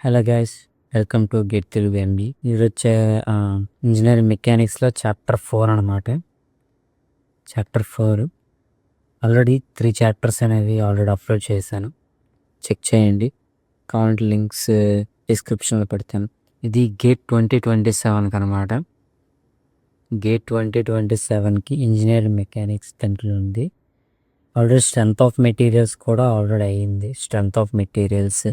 Hello guys, welcome to get Telugu MB. ఇది వచ్చే engineering మెకానిక్స్లో chapter 4 అనమాట. చాప్టర్ 4 ఆల్రెడీ 3 చాప్టర్స్ అనేవి ఆల్రెడీ అప్లోడ్ చేశాను, చెక్ చేయండి. కామెంట్ లింక్స్ డిస్క్రిప్షన్లో పెడతాను. ఇది గేట్ 2027 అనమాట. గేట్ 2027కి ఇంజనీరింగ్ మెకానిక్స్ దాంట్లో ఉంది. ఆల్రెడీ స్ట్రెంత్ ఆఫ్ మెటీరియల్స్ కూడా ఆల్రెడీ అయ్యింది. స్ట్రెంత్ ఆఫ్ మెటీరియల్స్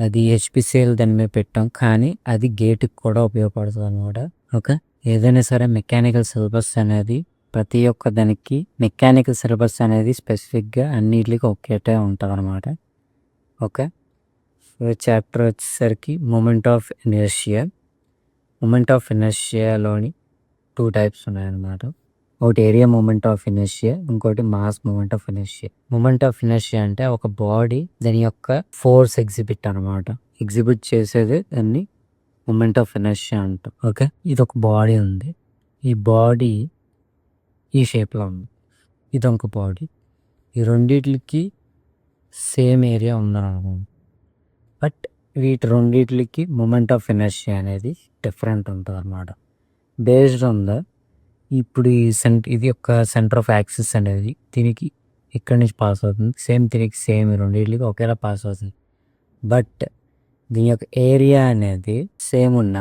అది హెచ్పిసిఎల్ దాని మీద పెట్టాం, కానీ అది గేట్కి కూడా ఉపయోగపడుతుంది అనమాట. ఓకే, ఏదైనా సరే మెకానికల్ సిలబస్ అనేది ప్రతి ఒక్క దానికి మెకానికల్ సిలబస్ అనేది స్పెసిఫిక్గా అన్నిటికి ఒకేటే ఉంటుంది అనమాట. ఓకే, చాప్టర్ వచ్చేసరికి moment of inertia. Moment of ఇనర్షియాలోని 2 టైప్స్ ఉన్నాయన్నమాట. ఒకటి ఏరియా మూమెంట్ ఆఫ్ ఇనర్షియా, ఇంకోటి mass moment of inertia. Moment of inertia అంటే ఒక బాడీ దాని యొక్క ఫోర్స్ ఎగ్జిబిట్ చేసేది దాన్ని మూమెంట్ ఆఫ్ ఇనర్షియా అంటాం. ఓకే, ఇది ఒక బాడీ ఉంది. ఈ బాడీ ఈ షేప్లో ఉంది. ఇది ఒక బాడీ. ఈ రెండిట్లకి సేమ్ ఏరియా ఉందనుకోండి, బట్ వీటి రెండిట్లకి మూమెంట్ ఆఫ్ ఇనర్షియా అనేది డిఫరెంట్ ఉంటుంది అనమాట. బేస్డ్ ఆన్ ద ఇప్పుడు ఇది యొక్క సెంటర్ ఆఫ్ యాక్సిస్ అనేది దీనికి ఇక్కడి నుంచి పాస్ అవుతుంది, దీనికి సేమ్ రెండింటికి ఒకేలా పాస్ అవుతుంది. బట్ దీని యొక్క ఏరియా అనేది సేమ్ ఉన్న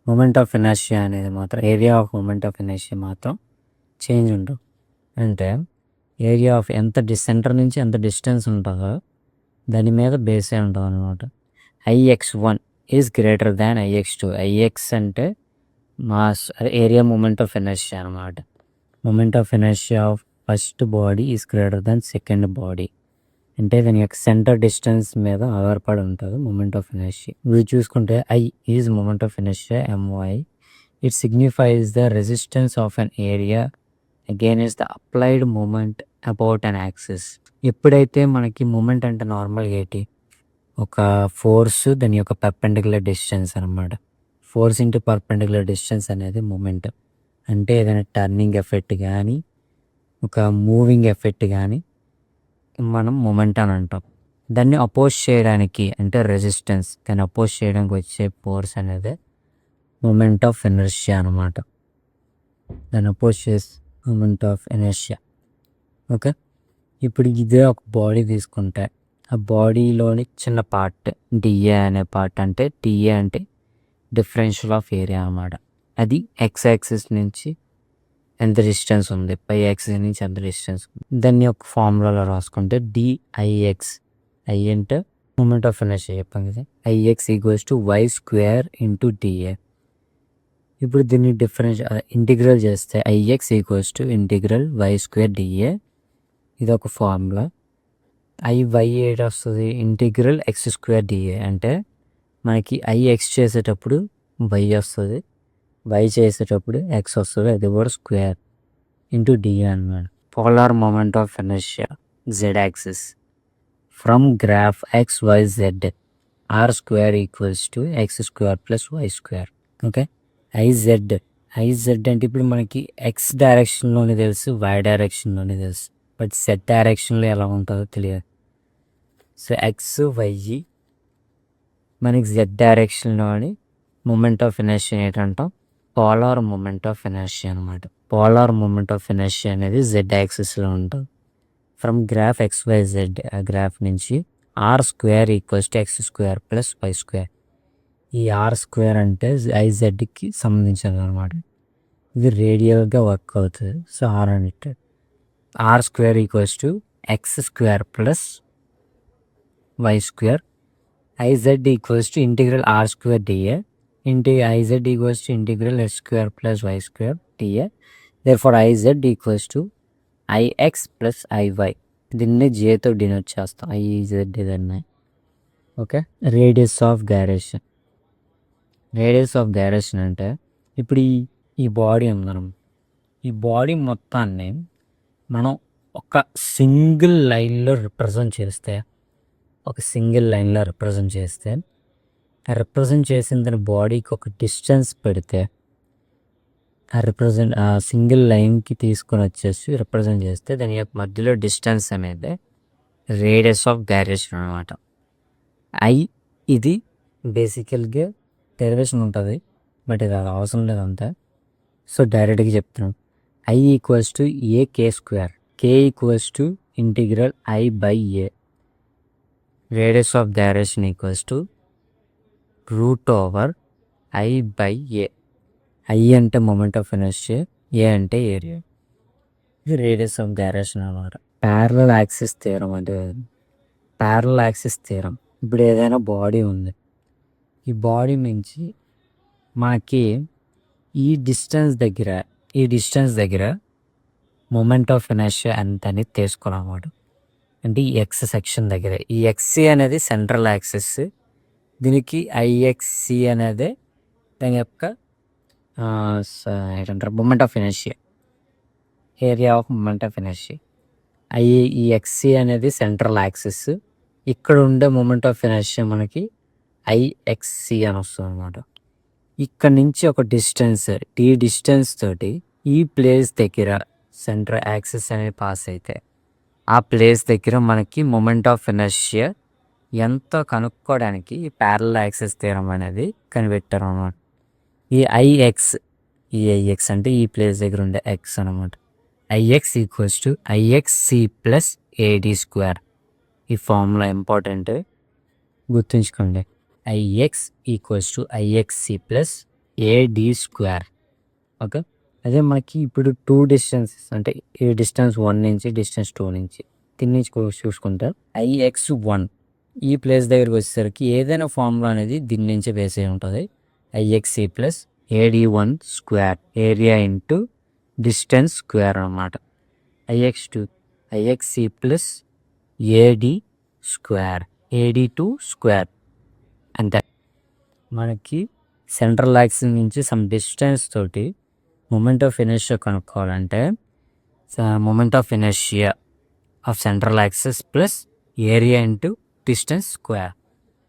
మూమెంట్ ఆఫ్ ఇనర్షియా అనేది మాత్రం area of moment of inertia మాత్రం చేంజ్ ఉండదు. అంటే ఏరియా ఆఫ్ సెంటర్ నుంచి ఎంత డిస్టెన్స్ ఉంటుందో దాని మీద బేసే ఉంటుంది అనమాట. IX1 is greater than IX2. IX అంటే mass, area moment of inertia అనమాట. Moment of inertia of first body is greater than second body. అంటే దాని యొక్క సెంటర్ డిస్టెన్స్ మీద ఆధారపడి ఉంటుంది మూమెంట్ ఆఫ్ ఇనర్షియా. మీరు చూసుకుంటే I is moment of inertia MY. It signifies the resistance of an area against the applied moment about an axis. ఎప్పుడైతే మనకి మూమెంట్ అంటే నార్మల్ ఏంటి, ఒక ఫోర్స్ దాని యొక్క పర్పెండిక్యులర్ డిస్టెన్స్ అనమాట. ఫోర్స్ ఇంటూ పర్పెండిక్యులర్ డిస్టెన్స్ అనేది మూమెంట్. అంటే ఏదైనా టర్నింగ్ ఎఫెక్ట్ కానీ ఒక మూవింగ్ ఎఫెక్ట్ కానీ మనం మూమెంట్ అని అంటాం. దాన్ని అపోజ్ చేయడానికి అంటే రెసిస్టెన్స్, దాన్ని అపోజ్ చేయడానికి వచ్చే ఫోర్స్ అనేది మూమెంట్ ఆఫ్ ఇనర్షియా అనమాట. దాన్ని అపోజ్ చేసే మూమెంట్ ఆఫ్ ఇనర్షియా. ఓకే, ఇప్పుడు ఇదే ఒక బాడీ తీసుకుంటే ఆ బాడీలోని చిన్న పార్ట్ డిఏ అనే పార్ట్, అంటే డిఏ అంటే డిఫరెన్షియల్ ఆఫ్ ఏరియా అన్నమాట. అది ఎక్స్ యాక్సిస్ నుంచి ఎంత డిస్టెన్స్ ఉంది, పై యాక్సిస్ నుంచి ఎంత డిస్టెన్స్ ఉంది, దాన్ని ఒక ఫార్ములాలో రాసుకుంటే DIX. ఐ అంటే మూమెంట్ ఆఫ్ ఇనర్షియా చెప్పాం కదా, IX equals to y² into DA. ఇప్పుడు దీన్ని ఇంటిగ్రల్ చేస్తే IX equals to integral y² DA. ఇది ఒక ఫార్ములా. IY ఏడు వస్తుంది, ఇంటిగ్రల్ x² DA. అంటే మనకి IX చేసేటప్పుడు y వస్తుంది, y చేసేటప్పుడు x వస్తుంది, అది కూడా స్క్వేర్ ఇంటూ DA అన్నమాట. Polar moment of inertia Z axis from graph XYZ R² equals to x² plus y². Okay, IZ అంటే ఇప్పుడు మనకి x డైరెక్షన్లోనే తెలుసు, y డైరెక్షన్లోనే తెలుసు, బట్ Z డైరెక్షన్లో ఎలా ఉంటుందో తెలియదు. సో XY మనకి Z డైరెక్షన్లోని మూమెంట్ ఆఫ్ ఇనర్షియా ఏంటంటాం, పోలార్ మూమెంట్ ఆఫ్ ఇనర్షియా అనమాట. పోలార్ మూమెంట్ ఆఫ్ ఇనర్షియా అనేది Z యాక్సిస్లో ఉంటుంది. ఫ్రమ్ గ్రాఫ్ XYZ, ఆ గ్రాఫ్ నుంచి R² equals to x² plus y². ఈ R² అంటే IZకి సంబంధించినది అనమాట. ఇది రేడియల్గా వర్క్ అవుతుంది. సో R అంటే R² equals to x² plus y². IZ equals to integral R² DA into IZ equals to integral x² plus y² DA. Therefore IZ equals to IX plus IY. దీన్ని Jతో denote చేస్తాం, IZ ఇదన్నీ. Okay, radius of gyration. Radius of gyration అంటే ఇప్పుడు ఈ body ఉందనం, ఈ body మొత్తాన్ని మనం ఒక సింగిల్ లైన్లో రిప్రజెంట్ చేస్తే ఆ రిప్రజెంట్ చేసిన దాని బాడీకి ఒక డిస్టెన్స్ పెడితే ఆ సింగిల్ లైన్కి తీసుకొని వచ్చేసి రిప్రజెంట్ చేస్తే దాని యొక్క మధ్యలో డిస్టెన్స్ అనేది రేడియస్ ఆఫ్ గైరేషన్ అనమాట. ఇది బేసికల్గా డెరివేషన్ ఉంటుంది, బట్ ఇది అది అవసరం లేదు అంతే. సో డైరెక్ట్గా చెప్తున్నాను. I equals to A k square, k equals to integral I by A, radius of direction equals to root over I by A. I అంటే మొమెంట్ ఆఫ్ ఇనర్షియా, ఏ అంటే ఏరియా, ఇది రేడియస్ ఆఫ్ డైరెక్షన్ అన్నమాట. Parallel axis theorem అంటే parallel axis theorem. ఇప్పుడు ఏదైనా body ఉంది, ఈ body నుంచి మనకి ఈ డిస్టెన్స్ దగ్గర మొమెంట్ ఆఫ్ ఇనర్షియా ఎంత అనేది తీసుకోవాలన్నమాట. అంటే ఈ ఎక్స్ సెక్షన్ దగ్గర ఈ ఎక్స్సి అనేది సెంట్రల్ యాక్సిస్, దీనికి ఐఎక్సి అనేది దాని యొక్క ఏంటంటారు moment of inertia, area of moment of inertia. ఈ ఎక్స్సి అనేది సెంట్రల్ యాక్సిస్, ఇక్కడ ఉండే మొమెంట్ ఆఫ్ ఇనర్షియా మనకి ఐఎక్సి అని వస్తుంది అనమాట. ఇక్కడ నుంచి ఒక డిస్టెన్స్ టీ డిస్టెన్స్ తోటి ఈ ప్లేస్ దగ్గర సెంట్రల్ యాక్సిస్ అనేది పాస్ అయితే ఆ ప్లేస్ దగ్గర మనకి మొమెంట్ ఆఫ్ ఇనర్షియా ఎంతో కనుక్కోవడానికి ఈ ప్యారలల్ యాక్సిస్ థియరం అనేది కనిపెట్టారు అన్నమాట. ఈ ఐఎక్స్ అంటే ఈ ప్లేస్ దగ్గర ఉండే ఎక్స్ అనమాట. IX equals to IXC plus AD square. ఈ ఫార్ములా ఇంపార్టెంట్, గుర్తుంచుకోండి. IX equals to IXC plus AD square. Okay, అదే మనకి ఇప్పుడు టూ డిస్టెన్సెస్ అంటే ఈ డిస్టెన్స్ 1 నుంచి డిస్టెన్స్ 2 నుంచి దీని నుంచి చూసుకుంటే IX1 ఈ ప్లేస్ దగ్గరికి వచ్చేసరికి ఏదైనా ఫార్ములా అనేది దీని నుంచే బేస్ అయి ఉంటుంది. IXC plus AD1 square, area into distance square అన్నమాట. IXC plus AD square, AD2 square. అంతే. మనకి సెంట్రల్ యాక్సిస్ నుంచి సమ్ డిస్టెన్స్ తోటి మొమెంట్ ఆఫ్ ఇనర్షియా కనుక్కోవాలంటే moment of inertia of central axis plus area into distance square.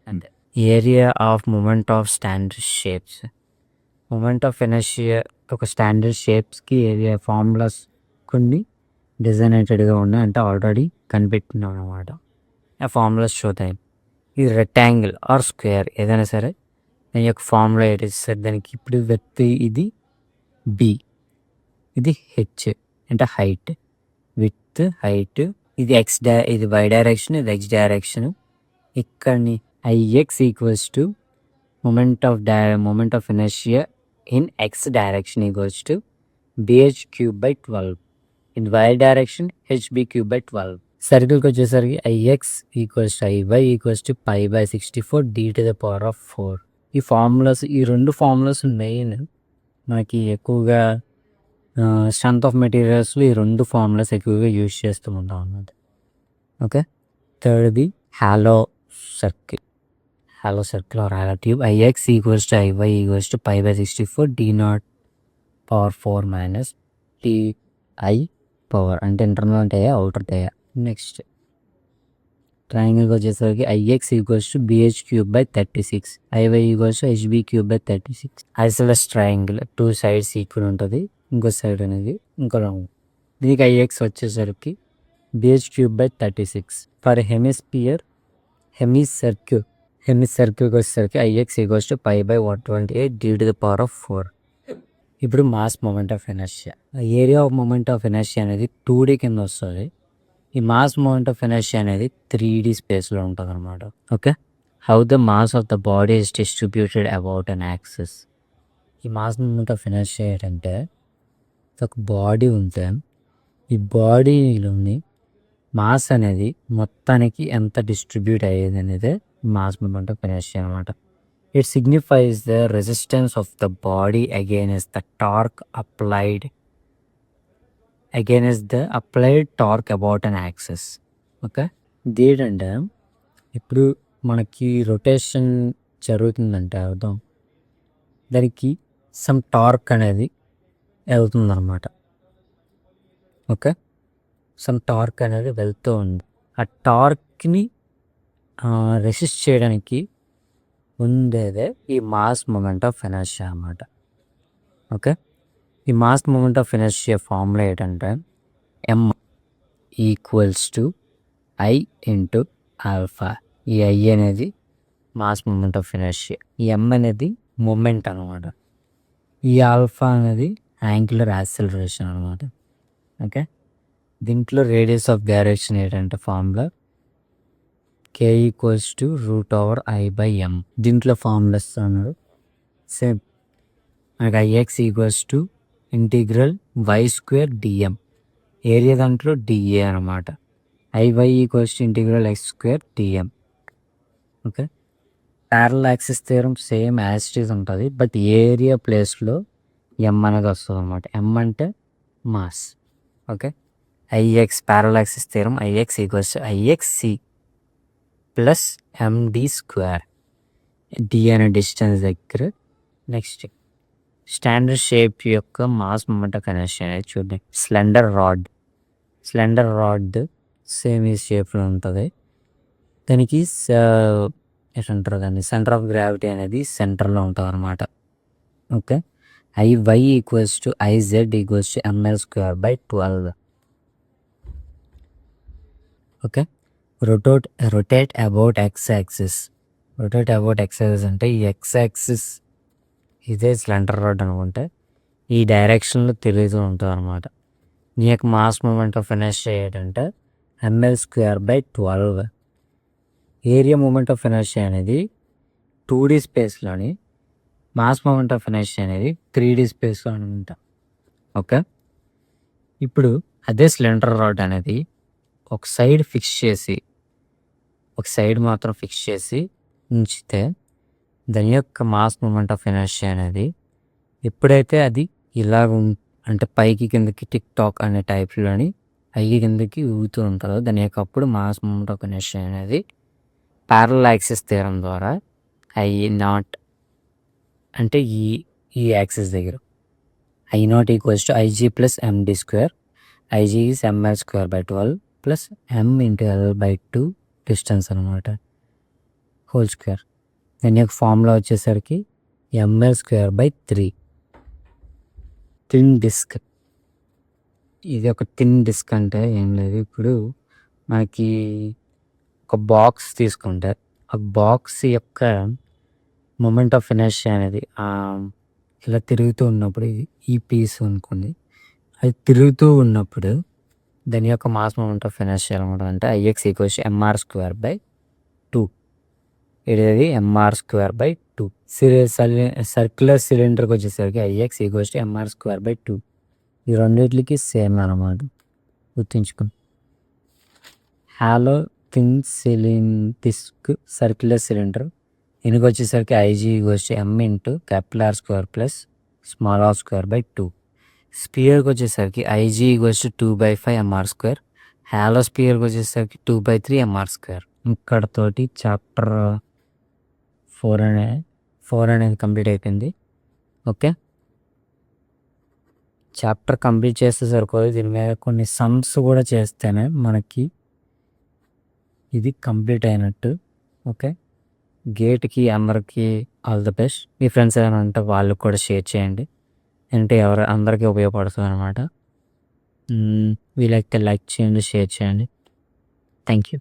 అంతే. Area of moment of standard shapes. Moment of inertia ఒక standard షేప్స్కి area formulas కొన్ని డిజైనేటెడ్గా ఉన్నాయి, అంటే ఆల్రెడీ కనిపెట్టినాం అనమాట. ఆ ఫార్ములాస్ చూద్దాం. ఇది రెక్టాంగిల్ ఆర్ స్క్వేర్ ఏదైనా సరే దాని యొక్క ఫార్ములా ఏంటి సార్, దానికి ఇప్పుడు వెత్ ఇది బి, ఇది హెచ్ అంటే హైట్, విత్ హైట్, ఇది ఇది వై డైరెక్షన్, ఇది ఎక్స్ డైరెక్షన్. ఇక్కడని IX equals to moment of inertia in X direction equals to BH cube by 12. In Y direction HB cube by 12. సర్కిల్కి వచ్చేసరికి IX equals to IY equals to pi by 64 D⁴. ఈ formulas, ఈ రెండు formulas main మనకి ఎక్కువగా strength of మెటీరియల్స్లో ఈ రెండు formulas ఎక్కువగా యూజ్ చేస్తూ ఉంటాం అన్నమాట. ఓకే, థర్డ్ది hollow circle or hollow tube. IX equals to IY equals to pi by 64 D⁴ minus TI power, అంటే ఇంటర్నల్ అంటే అవుటర్ టయా. నెక్స్ట్ ట్రయాంగిల్కి వచ్చేసరికి IX equals to BH cube by 36, IY equals to HB cube by 36. Isosceles triangle, 2 sides equal ఉంటుంది, ఇంకో side అనేది ఇంకో round. దీనికి I X వచ్చేసరికి BH క్యూబ్ బై 36. ఫర్ హెమిసర్క్యూల్కి వచ్చేసరికి IX equals to pi by 128 D⁴. ఇప్పుడు mass moment of inertia, area of moment of inertia అనేది 2D కింద వస్తుంది. ఈ మాస్ మొమెంట్ ఆఫ్ ఇనర్షియా అనేది 3D స్పేస్లో ఉంటుంది అనమాట. Okay, how the mass of the body is distributed about an axis. ఈ మాస్ మొమెంట్ ఆఫ్ ఇనర్షియా ఏంటంటే ఒక బాడీ ఉంటే ఈ బాడీలోని మాస్ అనేది మొత్తానికి ఎంత డిస్ట్రిబ్యూట్ అయ్యేది అనేది మాస్ మొమెంట్ ఆఫ్ ఇనర్షియా అనమాట. It signifies the resistance of the body against the torque applied torque about an axis. Okay, ఇదేంటంటే ఇప్పుడు మనకి రొటేషన్ జరుగుతుందంటే అర్థం దానికి సమ్ టార్క్ అనేది వెళ్తుందన్నమాట. ఓకే, సమ్ టార్క్ అనేది వెళ్తూ ఉంది. ఆ టార్క్ని రెసిస్ట్ చేయడానికి ఉండేదే ఈ మాస్ మొమెంట్ ఆఫ్ ఇనర్షియా అన్నమాట. ఓకే, ఈ mass moment of inertia formula ఏంటంటే M equals to I into alpha. ఈ I అనేది మాస్ మూమెంట్ ఆఫ్ ఇనర్షియా. ఈ ఎం అనేది మూమెంట్ అనమాట. ఈ ఆల్ఫా అనేది యాంగులర్ యాక్సిలరేషన్ అనమాట. ఓకే, దీంట్లో రేడియస్ ఆఫ్ గైరేషన్ ఏంటంటే ఫార్ములా k √I/m. దీంట్లో ఫార్ములా ఇస్తున్నారు సేమ్. మనకి ix integral y² dm. Area దాంట్లో dA అనమాట. iy integral x² dm. Okay, parallel axis theorem same as it is ఉంటుంది, బట్ ఏరియా ప్లేస్లో ఎం అనేది వస్తుంది అనమాట. ఎం అంటే mass. Okay, ix parallel axis theorem ix ixc plus md². D అనే distance దగ్గర. నెక్స్ట్ స్టాండర్డ్ షేప్ యొక్క mass moment of inertia అనేది చూడండి. స్లెండర్ రాడ్ సేమ్ ఈ షేప్లో ఉంటుంది. దానికి ఎట్లంటారు దాన్ని, సెంటర్ ఆఫ్ గ్రావిటీ అనేది సెంటర్లో ఉంటుంది అనమాట. Okay, iy iz ml²/12. Okay, rotate about x axis. అంటే ఈ x యాక్సిస్ ఇదే స్లెండర్ రాడ్ అనుకుంటే ఈ డైరెక్షన్లో తిరుగుతూ ఉంటుంది అనమాట. నీ యొక్క మాస్ మూమెంట్ ఆఫ్ ఇనర్షియా ఏంటంటే ml²/12. Area moment of inertia అనేది 2D స్పేస్లోని, మాస్ మూమెంట్ ఆఫ్ ఇనర్షియా అనేది 3D స్పేస్లో అనుకుంటా. ఓకే, ఇప్పుడు అదే స్లెండర్ రాడ్ అనేది ఒక సైడ్ మాత్రం ఫిక్స్ చేసి ఉంచితే దాని యొక్క మాస్ మూమెంట్ ఆఫ్ ఇనర్షియా అనేది ఎప్పుడైతే అది ఇలాగ అంటే పైకి కిందకి టిక్ టాక్ అనే టైప్లోని పైకి కిందకి ఊగుతూ ఉంటుందో దాని యొక్క అప్పుడు మాస్ మూమెంట్ ఆఫ్ ఇనర్షియా అనేది ప్యారలల్ యాక్సిస్ థియరం ద్వారా I0 అంటే ఈ యాక్సిస్ దగ్గర I0 ig plus md². ig is ml²/12 plus m × l/2 distance అనమాట, హోల్ స్క్వేర్. దాని యొక్క ఫార్ములా వచ్చేసరికి ml²/3. Thin disc. ఇది ఒక థిన్ డిస్క్ అంటే ఏం లేదు, ఇప్పుడు మనకి ఒక బాక్స్ తీసుకుంటే ఆ బాక్స్ యొక్క మూమెంట్ ఆఫ్ ఇనర్షియా అనేది ఇలా తిరుగుతూ ఉన్నప్పుడు ఈ పీస్ అనుకోండి, అది తిరుగుతూ ఉన్నప్పుడు దాని యొక్క మాస్ మూమెంట్ ఆఫ్ ఇనర్షియా అనమాట అంటే ix mr²/2. ఇది mr²/2. సర్క్యులర్ సిలిండర్కి వచ్చేసరికి ix mr²/2. ఈ రెండింటికి సేమ్ అనమాట, గుర్తుంచుకుని. Hollow thin disc circular cylinder దీనికి వచ్చేసరికి ig m × R² plus r²/2. స్పియర్కి వచ్చేసరికి ig 2/5 mr². హాలో స్పియర్కి వచ్చేసరికి 2/3 mr². ఇక్కడతోటి చాప్టర్ 4 అనేది కంప్లీట్ అయిపోయింది. ఓకే, చాప్టర్ కంప్లీట్ చేస్తే సరిపోదు, దీని మీద కొన్ని సమ్స్ కూడా చేస్తేనే మనకి ఇది కంప్లీట్ అయినట్టు. ఓకే, గేట్కి అందరికీ all the best. Me friends ఏమైనా ఉంటే వాళ్ళకి కూడా షేర్ చేయండి, అంటే అందరికీ ఉపయోగపడుతుంది అనమాట. వీలైతే లైక్ చేయండి, షేర్ చేయండి. Thank you.